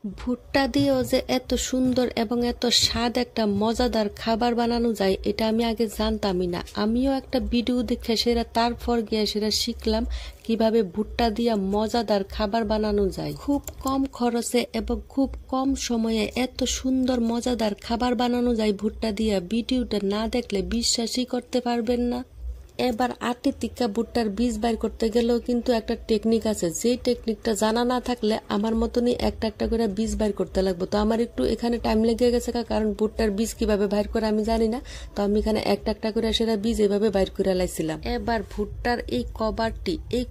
ভুট্টা দিয়েও যে এত সুন্দর এবং এত স্বাদ একটা মজাদার খাবার বানানো যায় এটা আমি আগে জানতামই না। আমিও একটা ভিডিও দেখে সেটা তারপর গিয়ে সেটা শিখলাম কিভাবে ভুট্টা দিয়ে মজাদার খাবার বানানো যায়। খুব কম খরচে এবং খুব কম সময়ে এত সুন্দর মজাদার খাবার বানানো যায় ভুট্টা দিয়ে, ভিডিওটা না দেখলে বিশ্বাসই করতে পারবেন না। এবার আটে তিক্কা ভুট্টার বীজ বাইর করতে গেলেও কিন্তু একটা টেকনিক আছে, যেই টেকনিকটা জানা না থাকলে আমার মতনই একটা একটা করে বীজ বাইর করতে লাগবে। তো আমার একটু এখানে টাইম লেগে গেছে, কারণ ভুট্টার বীজ কিভাবে বাইর করে আমি জানি না। তো আমি এখানে একটা একটা করে সেটা বীজ এভাবে বাইর করে লাইছিলাম। এবার ভুট্টার এই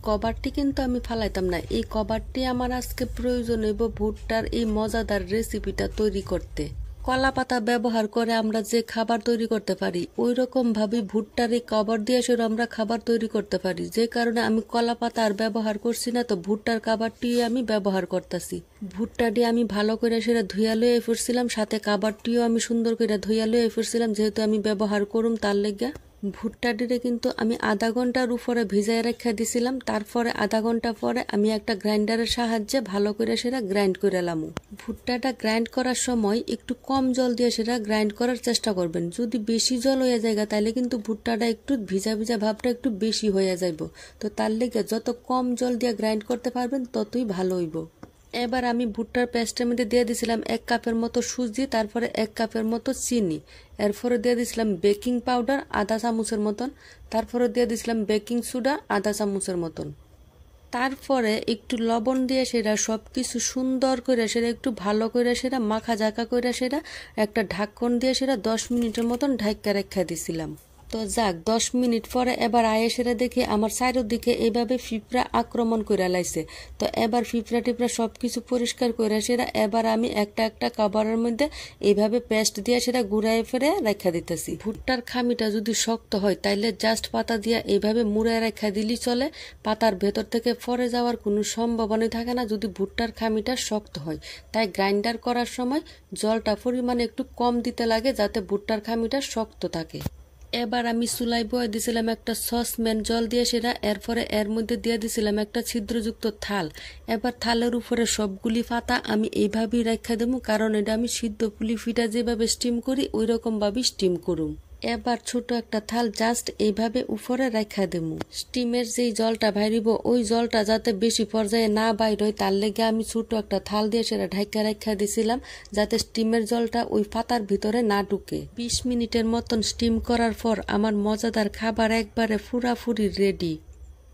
কভারটি কিন্তু আমি ফালাইতাম না। এই কভারটি আমার আজকে প্রয়োজন হইব ভুট্টার এই মজাদার রেসিপিটা তৈরি করতে। কলা পাতা ব্যবহার করে আমরা যে খাবার তৈরি করতে পারি ওই রকম ভাবে ভুট্টার এই কভার দিয়ে সেটা আমরা খাবার তৈরি করতে পারি। যে কারণে আমি কলা পাতা আর ব্যবহার করছি না, তো ভুট্টার খাবারটি আমি ব্যবহার করতেছি। ভুট্টাটি আমি ভালো করে সেটা ধুইয়া লয়ে ফুরছিলাম, সাথে খাবারটিও আমি সুন্দর করে ধুইয়া লয়ে ফুরছিলাম, যেহেতু আমি ব্যবহার করুম তার লেগে। ভুট্টাটিরে কিন্তু আমি আধা ঘন্টার উপরে ভিজাই রেখে দিছিলাম। তারপরে আধা ঘন্টা পরে আমি একটা গ্রাইন্ডারের সাহায্যে ভালো করে সেটা গ্রাইন্ড করে এলাম। ভুট্টাটা গ্রাইন্ড করার সময় একটু কম জল দিয়ে সেটা গ্রাইন্ড করার চেষ্টা করবেন। যদি বেশি জল হয়ে যায় তাহলে কিন্তু ভুট্টাটা একটু ভিজা ভিজা ভাবটা একটু বেশি হয়ে যাইব। তো তার লেগে যত কম জল দিয়ে গ্রাইন্ড করতে পারবেন ততই ভালো হইব। এবার আমি ভুট্টার পেস্টের মধ্যে দিয়ে দিয়েছিলাম 1 কাপের মতো সুজি, তারপরে 1 কাপের মতো চিনি, এরপরে দিয়ে দিয়েছিলাম বেকিং পাউডার আধা চামচের মতন, তারপরে দিয়ে দিয়েছিলাম বেকিং সোডা আধা চামচের মতন, তারপরে একটু লবণ দিয়ে সেটা সবকিছু সুন্দর করে সেটা একটু ভালো করে সেটা মাখা জাকা করে সেটা একটা ঢাকন দিয়ে সেটা 10 মিনিটের মতন ঢাকা রেখে দিছিলাম। তো যাক 10 মিনিট পরে এবার সেটা দেখি আমার চারিদিকে এইভাবে পিঁপড়া আক্রমণ করে লাইছে। তো এবার পিঁপড়া টিপড়া সবকিছু পরিষ্কার করে সেটা এবার আমি একটা একটা কাবারের মধ্যে এইভাবে পেস্ট দিয়ে সেটা গুড়াই ফেরে রেখা দিতেছি। ভুট্টার খামিটা যদি শক্ত হয় তাইলে জাস্ট পাতা দিয়ে এইভাবে মুড়াই রেখা দিলি চলে, পাতার ভেতর থেকে পরে যাওয়ার কোনো সম্ভাবনাই থাকে না যদি ভুট্টার খামিটা শক্ত হয়। তাই গ্রাইন্ডার করার সময় জলটা পরিমাণে একটু কম দিতে লাগে যাতে ভুট্টার খামিটা শক্ত থাকে। এবার আমি চুলাই বয়ে দিছিলাম একটা সসপ্যান জল দিয়ে সেটা, এরপরে এর মধ্যে দিয়ে দিছিলাম একটা ছিদ্রযুক্ত থাল। এবার থালের উপরে সবগুলি পাতা আমি এইভাবেই রাখা দেবো, কারণ এটা আমি সিদ্ধ পুলি ফিটা যেভাবে স্টিম করি ওই রকম ভাবে স্টিম করুম। এবার ছোট একটা থাল জাস্ট এইভাবে উপরে রাখা দেবো। স্টিমের যেই জলটা বাইরিব ওই জলটা যাতে বেশি পর্যায়ে না বাইর হয় তার লেগে আমি ছোট একটা থাল দিয়ে সেটা ঢাকা রাখা দিছিলাম, যাতে স্টিমের জলটা ওই পাতার ভিতরে না ঢুকে। 20 মিনিটের মতন স্টিম করার পর আমার মজাদার খাবার একবারে পুরাপুরি রেডি।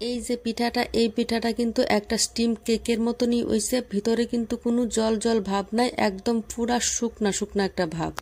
এই যে পিঠাটা, এই পিঠাটা কিন্তু একটা স্টিম কেকের মতনই হইছে, ভিতরে কিন্তু কোনো জল জল ভাব নাই, একদম পুরা শুকনা শুকনা একটা ভাব।